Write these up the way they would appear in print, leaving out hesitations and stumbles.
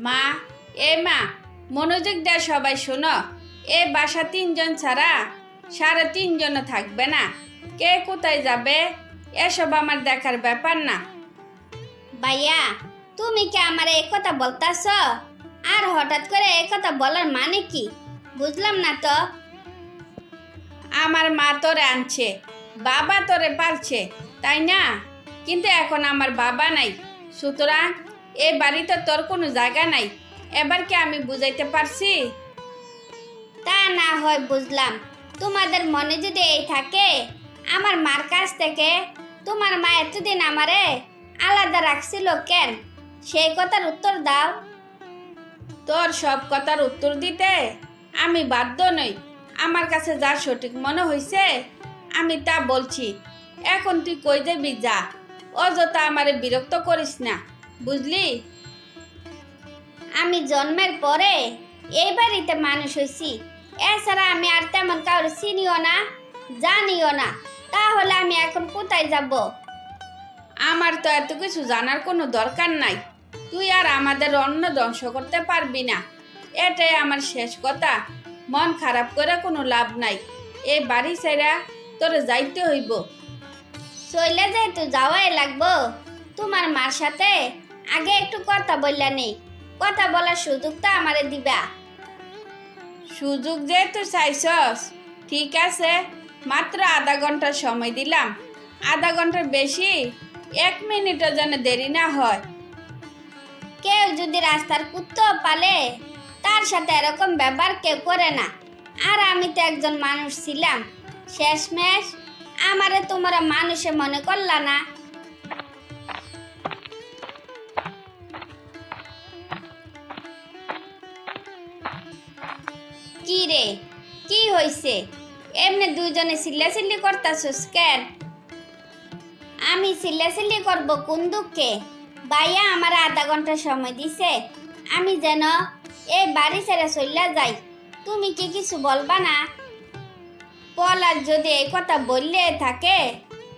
মা, মা, মনোযোগ দেয় সবাই শোনো। বাসা 3 জন ছাড়া সাড়ে 3 জনও থাকবে না। কে কোথায় যাবে এসব আমার দেখার ব্যাপার না। ভাইয়া, তুমি কি আমার এই কথা বলতাছ? আর হঠাৎ করে এই কথা বলার মানে কি? বুঝলাম না তো। আমার মা তোরে আনছে, বাবা তোরে পালছে, তাই না? কিন্তু এখন আমার বাবা নাই, সুতরাং এই বাড়িতে তোর কোনো জায়গা নাই। এবার কি আমি বুঝাইতে পারছি? তা না হয় বুঝলাম। তোমাদের মনে যদি এই থাকে আমার মার কাছ থেকে তোমার মা এতদিন আমারে আলাদা রাখছিল কেন, সেই কথার উত্তর দাও। তোর সব কথার উত্তর দিতে আমি বাধ্য নই। আমার কাছে যা সঠিক মনে হয়েছে আমি তা বলছি। এখন তুই কই যাবি যা, অযথা আমারে বিরক্ত করিস না, বুঝলি? আমি জন্মের পরে এই বাড়িতে মানুষ হয়েছি, এছাড়া আমি আর তেমন কাউকে চিনিও না, জানিও না। তাহলে আমি এখন কোথায় যাব? আমার তো এত কিছু জানার কোনো দরকার নাই। তুই আর আমাদের অন্ন ধ্বংস করতে পারবি না, এটাই আমার শেষ কথা। মন খারাপ করে কোনো লাভ নাই। এই বাড়ি ছেড়া তোরে যাইতে হইব। চলে যেহেতু যাওয়াই লাগবো, তোমার মার সাথে আগে একটু কথা বললা নেই। কথা বলার সুযোগটা আমারে দিবা। সুযোগ যেহেতু চাইছস, ঠিক আছে, মাত্র আধা ঘন্টার সময় দিলাম। আধা ঘন্টার বেশি 1 মিনিটও যেন দেরি না হয়। কেউ যদি রাস্তার কুত্তো পালে তার সাথে এরকম ব্যবহার কেউ করে না। আর আমি তো একজন মানুষ ছিলাম, শেষমেশ আমারে তোমরা মানুষে মনে করলা না। কি রে, কি হইছে? এমনি দুইজনে চিল্লাচিল্লি করতাছস কেন? আমি চিল্লাচিল্লি করব কোন দুঃখে? ভাইয়া আমার আধা ঘন্টা সময় দিছে, আমি যেন এই বাড়ি ছেড়ে চলে যাই। তুমি কি কিছু বলবা না? পলাশ যদি এই কথা বললে থাকে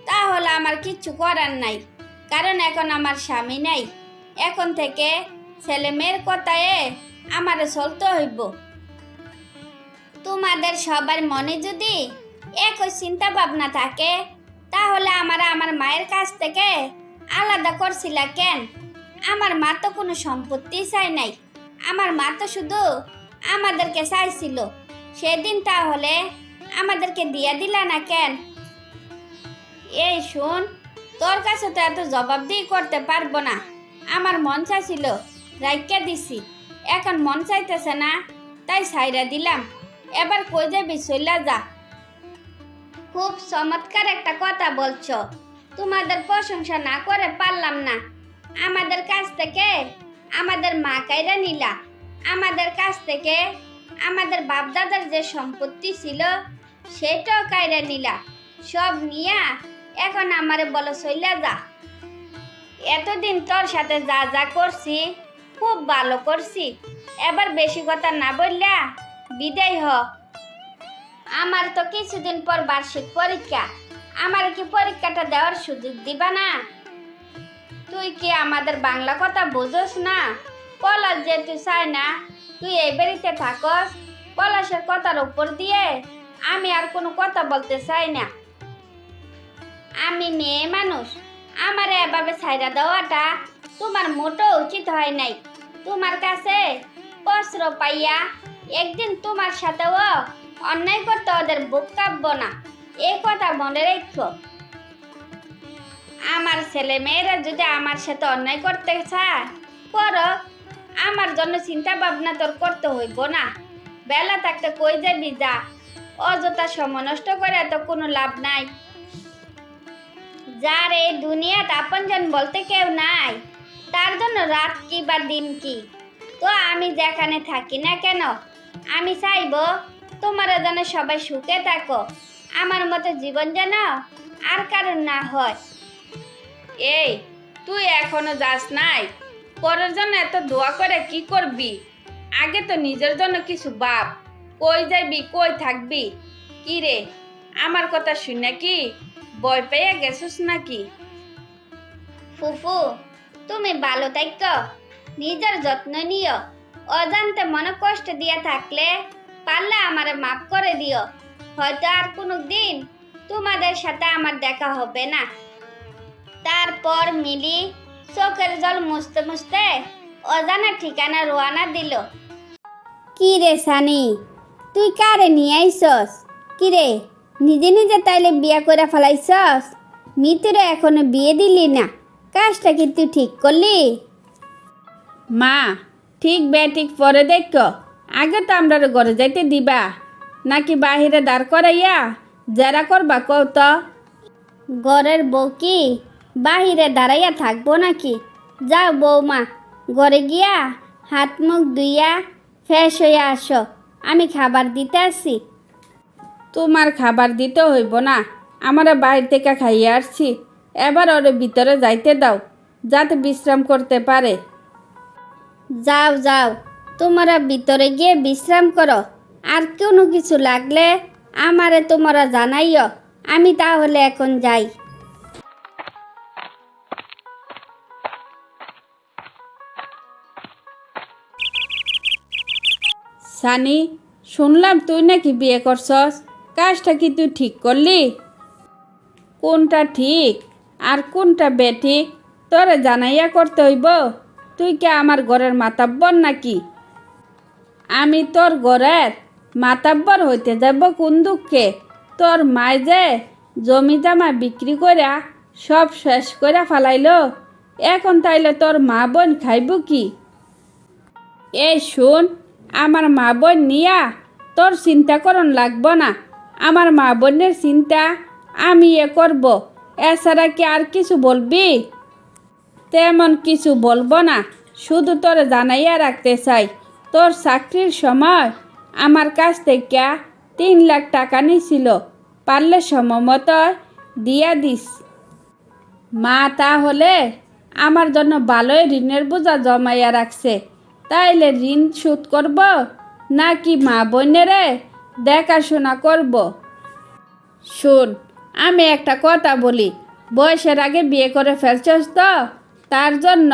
তাহলে আমার কিচ্ছু করার নাই, কারণ এখন আমার স্বামী নাই। এখন থেকে ছেলে মেয়ের কথায় আমার চলতে হইব। তোমাদের সবার মনে যদি একই চিন্তা ভাবনা থাকে তাহলে আমার মায়ের কাছ থেকে আলাদা করছিলা কেন? আমার মা তো কোনো সম্পত্তি চাই নাই, আমার মা তো শুধু আমাদেরকে চাইছিল। সেদিন তাহলে আমাদেরকে দিয়ে দিলা না কেন? এই শোন, তোর কাছে তো এত জবাবদিহি করতে পারবো না। আমার মন চাইছিল, রাইখা দিছি। এখন মন চাইতেছে না, তাই ছাইরা দিলাম। এবার কই যাবি? চইলা যা। খুব চমৎকার একটা কথা বলছো, তোমাদের প্রশংসা না করে পারলাম না। আমাদের কাছ থেকে আমাদের মা কাইরা নিলা, আমাদের কাছ থেকে আমাদের বাপদাদার যে সম্পত্তি ছিল সেটাও কাইরা নিলা। সব নিয়া এখন আমারে বলো চইলা যা। এতদিন তোর সাথে যা যা করছি খুব ভালো করছি, এবার বেশি কথা না বললা বিদায় হ। আমার তো কিছুদিন পর বার্ষিক পরীক্ষা, আমার কি পরীক্ষাটা দেওয়ার সুযোগ দিবা না? তুই কি আমাদের বাংলা কথা বুঝোস না? পলাশ যে তুই চাই না তুই এই বাড়িতে থাকস, পলাশের কথার উপর দিয়ে আমি আর কোনো কথা বলতে চাই না। আমি মেয়ে মানুষ, আমার এভাবে ছাইরা দেওয়াটা তোমার মোটেও উচিত হয় নাই। তোমার কাছে বস্ত্র পাইয়া একদিন তোমার সাথেও অন্যায় করতে ওদের বুক কাঁপবো না, এই কথা মনে রেখো। আমার ছেলে মেয়েরা যদি আমার সাথে অন্যায় করতে চায় করো, আমার জন্য চিন্তা ভাবনা তোর করতে হইব না। বেলা থাকতে কই যাবি যা, অযথা সময় নষ্ট করে তো কোনো লাভ নাই। যার এই দুনিয়াত আপনজন বলতে কেউ নাই, তার জন্য রাত কি বা দিন কি? তো আমি যেখানে থাকি না কেন, আমি চাইবো তোমরা যেন সবাই সুখে থাকো, আমার মতো জীবন যেন আর কারণ না হয়। এই, তুই এখনো যাস নাই? পরের জন্য এত দোয়া করে কি করবি? আগে তো নিজের জন্য কিছু ভাব। কই যাবি, কই থাকবি? কি রে, আমার কথা শুনে কি ভয় পেয়ে গেছিস নাকি? ফুফু, তুমি ভালো থাকো, নিজের যত্ন নিও। অজান্তে মনে কষ্ট দিয়ে থাকলে পারলে আমারে মাফ করে দিও। হয়তো আর কোনো দিন তোমাদের সাথে আমার দেখা হবে না। তারপর মিলি চোখের জল মুছতে মুছতে অজানা ঠিকানা রওনা দিল। কি রে সানি, তুই কারে নিয়ে আইসস? কি রে, নিজে নিজে তাইলে বিয়া করে ফেলাইছস? মিতুরে এখনো বিয়ে দিলি না, কাজটা কি তুই ঠিক করলি? মা, ঠিক ঠিক পরে দেখো। আগে তো আমরা ঘরে যাইতে দিবা নাকি বাহিরে দাঁড় করাইয়া যারা করবা কও তো? ঘরের বউ কি বাহিরে দাঁড়াইয়া থাকবো নাকি? যাও বৌমা, ঘরে গিয়া হাত মুখ ধুইয়া ফ্রেশ হইয়া আসো, আমি খাবার দিতে আসি। তোমার খাবার দিতে হইব না, আমরা বাইরে থেকে খাইয়ে আসছি। এবার ওর ভিতরে যাইতে দাও, যাতে বিশ্রাম করতে পারে। যাও যাও, তোমরা ভিতরে গিয়ে বিশ্রাম করো। আর কোনো কিছু লাগলে আমারে তোমরা জানাইও। আমি তাহলে এখন যাই। সানি, শুনলাম তুই নাকি বিয়ে করছস। কাজটা কি তুই ঠিক করলি? কোনটা ঠিক আর কোনটা বেঠিক তোরে জানাইয়া করতে হইব? তুই কি আমার ঘরের মাতাব্বর নাকি? আমি তোর ঘরের মাতাব্বর হইতে যাব কোন দুঃখে? তোর মায় যে জমি জামা বিক্রি কইরা সব শেষ কইরা ফালাইলো, এখন তাইলে তোর মা বোন খাইব কি? এই শুন, আমার মা বোন নিয়া তোর চিন্তা করন লাগব না। আমার মা বোনের চিন্তা আমি করব। এছাড়া কি আর কিছু বলবি? তেমন কিছু বলবো না, শুধু তোরে জানাইয়া রাখতে চাই, তোর চাকরির সময় আমার কাছ থেকে 3 লাখ টাকা নিছিল, পারলে সময়মতো দিয়া দিস। মা তাহলে আমার জন্য ভালোই ঋণের বোঝা জমাইয়া রাখছে, তাইলে ঋণ শোধ করব নাকি মা বোনেরে দেখাশোনা করব? শোন, আমি একটা কথা বলি, বয়সের আগে বিয়ে করে ফেলছস তো, তার জন্য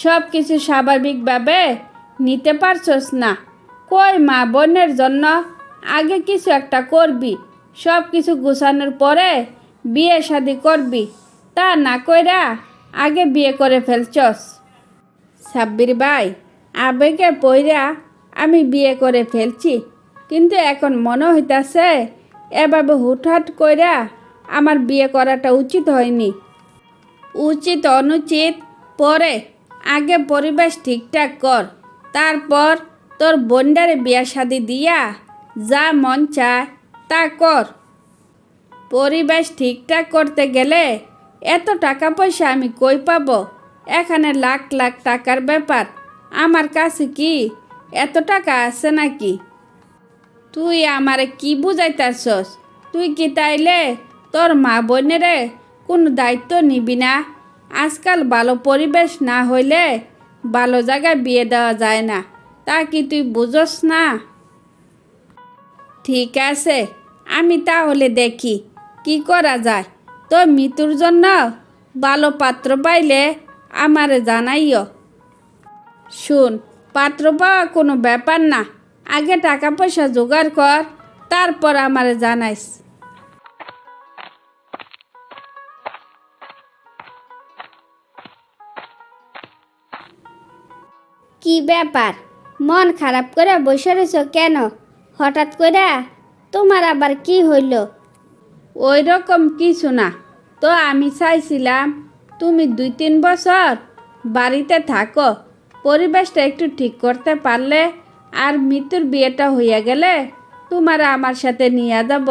সব কিছু স্বাভাবিকভাবে নিতে পারছস না। কই মা বোনের জন্য আগে কিছু একটা করবি, সব কিছু গুছানোর পরে বিয়ে শাদি করবি, তা না কইরা আগে বিয়ে করে ফেলছস। সাব্বির ভাই, আবেগে পইরা আমি বিয়ে করে ফেলছি, কিন্তু এখন মনে হইতাছে এভাবে হুটহাট কইরা আমার বিয়ে করাটা উচিত হয়নি। উচিত অনুচিত পরে, আগে পরিবেশ ঠিকঠাক কর, তারপর তোর বোনডারে বিয়া শাদি দিয়া যা মন চায় তা কর। পরিবেশ ঠিকঠাক করতে গেলে এত টাকা পয়সা আমি কই পাবো? এখানে লাখ লাখ টাকার ব্যাপার, আমার কাছে কি এত টাকা আছে নাকি? তুই আমারে কি বুঝাইতাছস? তুই কি তাইলে তোর মা বোনেরে কোনো দায়িত্ব নিবি না? আজকাল ভালো পরিবেশ না হইলে ভালো জায়গায় বিয়ে দেওয়া যায় না, তা কি তুই বুঝস না? ঠিক আছে, আমি তাহলে দেখি কি করা যায়। তো মৃত্যুর জন্য ভালো পাত্র পাইলে আমারে জানাইও। শুন, পাত্র পাওয়া কোনো ব্যাপার না, আগে টাকা পয়সা জোগাড় কর, তারপর আমারে জানাইস। কি ব্যাপার, মন খারাপ করে বসে রয়েছ কেন? হঠাৎ করে তোমার আবার কি হইল? ওই রকম কিছু না, তো আমি চাইছিলাম তুমি 2-3 বছর বাড়িতে থাকো, পরিবেশটা একটু ঠিক করতে পারলে আর মৃত্যুর বিয়েটা হইয়া গেলে তোমার আমার সাথে নিয়ে যাব।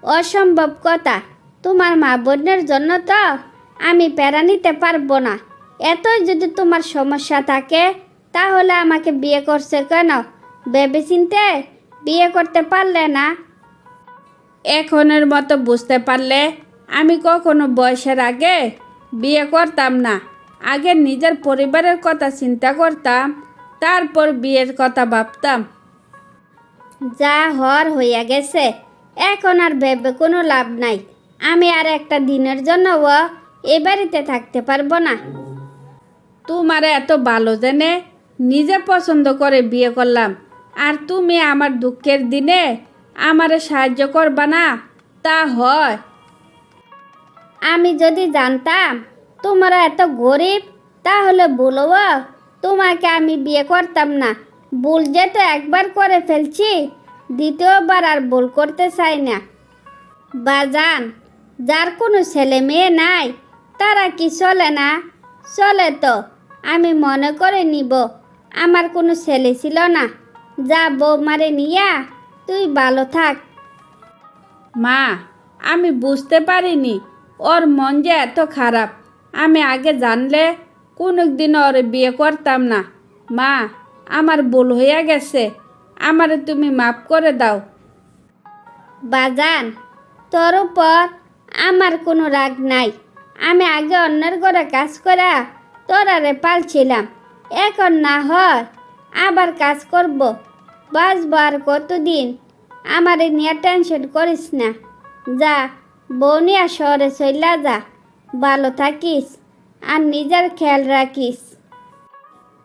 অসম্ভব কথা, তোমার মা বোনের জন্য তো আমি প্যারা নিতে পারবো না। এতই যদি তোমার সমস্যা থাকে তাহলে আমাকে বিয়ে করছে কেন? ভেবেচিন্তে বিয়ে করতে পারলে না? এখনের মতো বুঝতে পারলে আমি কখনো বয়সের আগে বিয়ে করতাম না। আগে নিজের পরিবারের কথা চিন্তা করতাম, তারপর বিয়ের কথা ভাবতাম। যা হওয়ার হইয়া গেছে, এখন আর ভেবে কোনো লাভ নাই। আমি আর একটা দিনের জন্যও এ বাড়িতে থাকতে পারবো না। তোমারে এত ভালো জেনে নিজে পছন্দ করে বিয়ে করলাম, আর তুমি আমার দুঃখের দিনে আমারে সাহায্য করবা না, তা হয়? আমি যদি জানতাম তোমরা এত গরিব তাহলে বলো, তোমাকে আমি বিয়ে করতাম না। ভুল যেহেতু একবার করে ফেলছি, দ্বিতীয়বার আর ভুল করতে চাই না। বাজান, যার কোনো ছেলে মেয়ে নাই তারা কি চলে না? চলে তো। আমি মনে করে নিব আমার কোনো ছেলে ছিল না। যা বৌমারে নিয়া তুই ভালো থাক। মা, আমি বুঝতে পারিনি ওর মন যে এত খারাপ। আমি আগে জানলে কোনোদিন ওর বিয়ে করতাম না। মা, আমার ভুল হইয়া গেছে, আমারে তুমি মাফ করে দাও। বাজান, তোর উপর আমার কোনো রাগ নাই। আমি আগে অন্যের ঘরে কাজ করা তোরারে পালছিলাম, এখন না হয় আবার কাজ করব। বাঁচব আর কতদিন? আমারে নিয়ে টেনশন করিস না। যা, বউ নিয়ে শহরে চইলা যা, ভালো থাকিস আর নিজের খেয়াল রাখিস।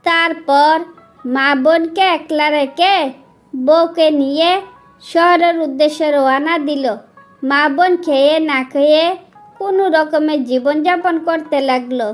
তারপর মা বোনকে একলা রেখে বউকে নিয়ে শহরের উদ্দেশ্যে রওনা দিল। মা বোন খেয়ে না খেয়ে কোনো রকমের জীবনযাপন করতে লাগলো।